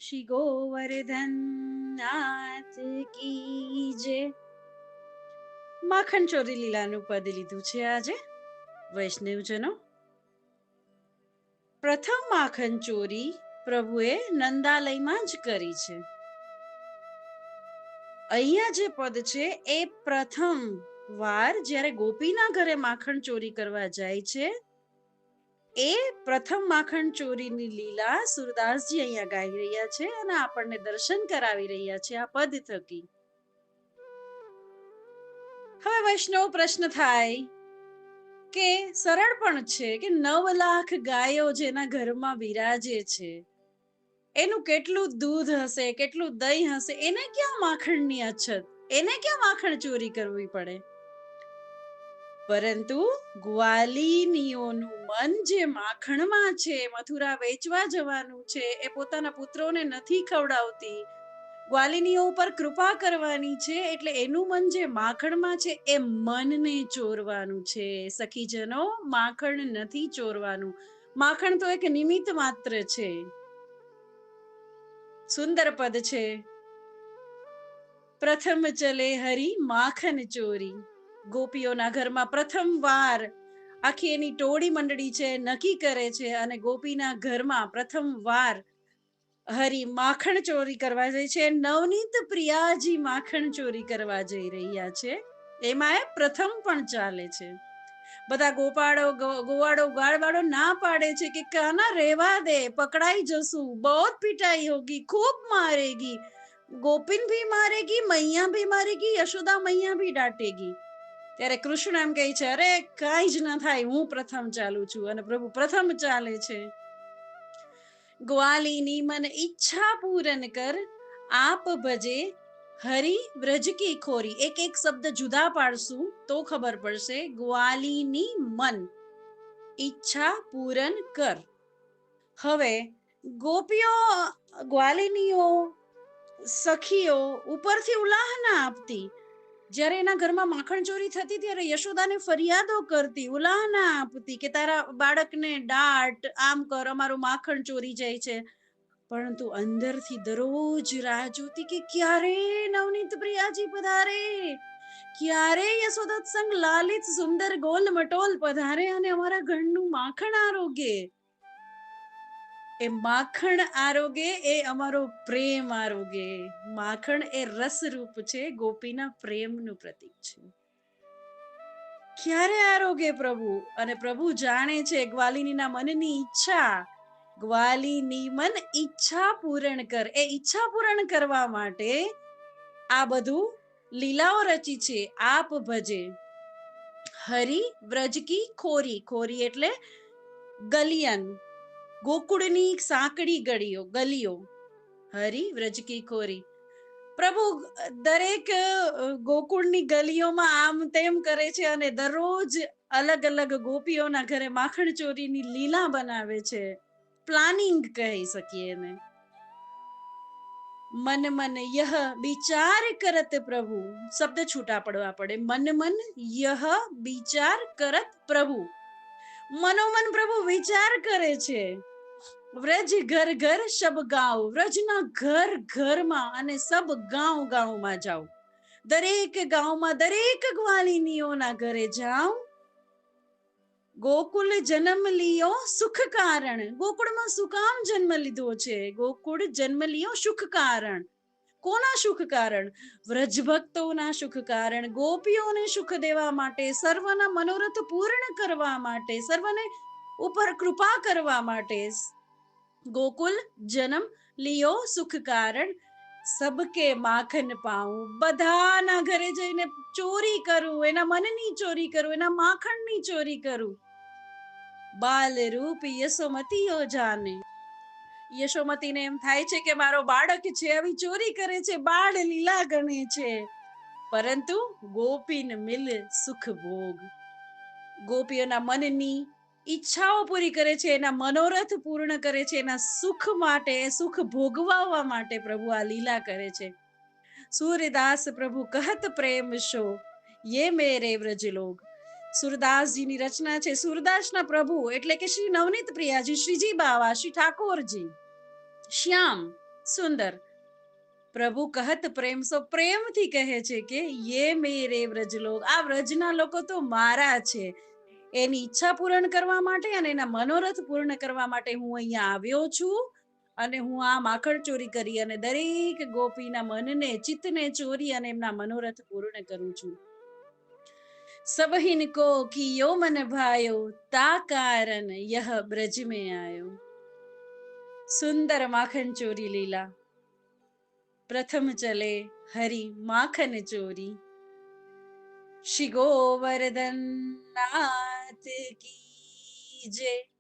શ્રી ગોવર્ધન નાથ કી જય. માખણ ચોરી લીલાનું પદ લીધું છે આજે વૈષ્ણવજનો. પ્રથમ માખણ ચોરી પ્રભુએ નંદાલયમાં જ કરી છે. અહીંયા જે પદ છે એ પ્રથમ વાર જ્યારે ગોપીના ઘરે માખણ ચોરી કરવા જાય છે એ પ્રથમ માખણ ચોરીની લીલા સુરદાસજી અહીંયા ગાઈ રહ્યા છે અને આપણને દર્શન કરાવી રહ્યા છે આ પદ થકી. હવે વૈષ્ણવ પ્રશ્ન થાય કે સરળ પણ છે કે 9 લાખ ગાયો જેના ઘરમાં બિરાજે છે એનું કેટલું દૂધ હશે, કેટલું દહીં હશે, એને ક્યાં માખણની અછત, એને ક્યાં માખણ ચોરી કરવી પડે? પરંતુ ગ્વાલિનીઓનું મન જે માખણમાં છે, મથુરા વેચવા જવાનું છે, એ પોતાના પુત્રોને નથી ખવડાવતી, ગ્વાલિનીઓ ઉપર કૃપા કરવાની છે, એટલે એનું મન જે માખણમાં છે એ મનને ચોરવાનું છે. સખીજનો, માખણ નથી ચોરવાનું. માખણ તો એક નિમિત્ત માત્ર છે. સુંદર પદ છે. પ્રથમ ચલે હરી માખન ચોરી. ગોપીઓના ઘરમાં પ્રથમ વાર આખી એની ટોળી મંડળી છે નક્કી કરે છે અને ગોપીના ઘરમાં પ્રથમ વાર હરી માખણ ચોરી કરવા જાય છે. નવનીત પ્રિયાજી માખણ ચોરી કરવા જઈ રહ્યા છે. એમાં પ્રથમ પણ ચાલે છે. બધા ગોવાળો ગાળવાળો ના પાડે છે કે કાના રેવા દે, પકડાઈ જશું, બહોત पिटाई होगी, खूब मारेगी, गोपिन भी मारेगी, मैया भी मारेगी, यशोदा मैया भी डांटेगी. ત્યારે કૃષ્ણ એમ કહે છે, અરે કાંઈ જ ના થાય, હું પ્રથમ ચાલુ છું. અને પ્રભુ પ્રથમ ચાલે છે. ગ્વાલિની મન ઈચ્છા પૂરન કર, આપ ભજે હરી વ્રજ કી ખોરી. એક એક શબ્દ જુદા પાડશું તો ખબર પડશે. ગ્વાલિની મન ઈચ્છા પૂરન કર. હવે ગોપીઓ, ગ્વાલિનીઓ, સખીઓ ઉપરથી ઉલાહ ના આપતી. જ્યારે એના ઘરમાં માખણ ચોરી થતી ત્યારે યશોદાને ફરિયાદો કરતી, ઉલાહ ના આપતી કે તારા બાળકને દાટ, આમ કર, અમારું માખણ ચોરી જાય છે. પરંતુ અંદરથી દરરોજ રાહ જોતી કે ક્યારે નવનીત પ્રિયાજી પધારે, ક્યારે યશોદત્સંગ લાલિત સુંદર ગોલ મટોલ પધારે અને અમારા ઘરનું માખણ આરોગે. એ માખણ આરોગે એ અમારો પ્રેમ આરોગે. માખણ એ રસ રૂપ છે, ગોપીના પ્રેમનું પ્રતીક છે. ક્યારે આરોગે પ્રભુ? અને પ્રભુ જાણે છે ગ્વાલિનીના મનની ઈચ્છા. ગ્વાલિની મન ઈચ્છા પૂરણ કર. એ ઈચ્છા પૂરણ કરવા માટે આ બધું લીલાઓ રચી છે. આપ ભજે હરી વ્રજ કી ખોરી. ખોરી એટલે ગલિયન, ગોકુળની સાંકડી ગલીઓ. હરી વ્રજ કી ખોરી. પ્રભુ દરેક ગોકુળની ગલીઓમાં આમ તેમ કરે છે અને દરરોજ અલગ અલગ ગોપીઓના ઘરે માખણ ચોરીની લીલા બનાવે છે. પ્લાનિંગ કહી શકીએ એને. મન મન યહ વિચાર કરત પ્રભુ. શબ્દ છૂટા પડવા પડે. મન મન યહ વિચાર કરત પ્રભુ. મનોમન પ્રભુ વિચાર કરે છે. વ્રજ ઘર ઘર સબ ગાંવ. વ્રજના ઘર ઘરમાં અને સબ ગાંવ ગાંવમાં જાઓ. દરેક ગાંવમાં દરેક ગ્વાલિનીઓના ઘરે જાઓ. ગોકુળ જન્મ લિયો સુખ કારણ. ગોકુળમાં શું કામ જન્મ લીધો છે? ગોકુળ જન્મ લિયો સુખ કારણ. કોના સુખ કારણ? વ્રજ ભક્તોના સુખ કારણ. ગોપીઓને સુખ દેવા માટે, સર્વના મનોરથ પૂર્ણ કરવા માટે, સર્વને ઉપર કૃપા કરવા માટે. ગોકુલ જન્મ લિયો સુખ કારણ. સબકે માખન પાઉં. બધાના ઘરે જઈને ચોરી કરું, એના મનની ચોરી કરું, એના માખણની ચોરી કરું. બાલ રૂપ યશોમતીઓ જાને. યશોમતીને એમ થાય છે કે મારો બાળક છે, આવી ચોરી કરે છે, બાળ લીલા ગણે છે. પરંતુ ગોપીન મિલ સુખ ભોગ. ગોપીઓના મનની ઈચ્છાઓ પૂરી કરે છે, એના મનોરથ પૂર્ણ કરે છે, એના સુખ માટે, સુખ ભોગવવા માટે પ્રભુ આ લીલા કરે છે. સૂરદાસ પ્રભુ કહત પ્રેમ શો, યે મેરે વ્રજલોક. સુરદાસજીની રચના છે. સુરદાસના પ્રભુ એટલે કે શ્રી નવનીત પ્રિયાજી, શ્રીજી બાવા, શ્રી ઠાકોરજી, શ્યામ, સુંદર. પ્રભુ કહત પ્રેમ સો, પ્રેમથી કહે છે કે યે મેરે વ્રજલોક, આ વ્રજના લોકો તો મારા છે. એની ઈચ્છા પૂર્ણ કરવા માટે અને એના મનોરથ પૂર્ણ કરવા માટે હું અહીંયા આવ્યો છું. અને હું આ માખણ ચોરી કરી અને દરેક ગોપીના મનને ચિત્તને ચોરી અને એમના મનોરથ પૂર્ણ કરું છું. સબહિન કો કિયો મન ભાયો, તા કારણ યહ બ્રજ में आयो. સુંદર માખણ ચોરી લીલા. પ્રથમ ચલે હરી માખન ચોરી. શ્રી ગોવર્ધન નાથ કી જય.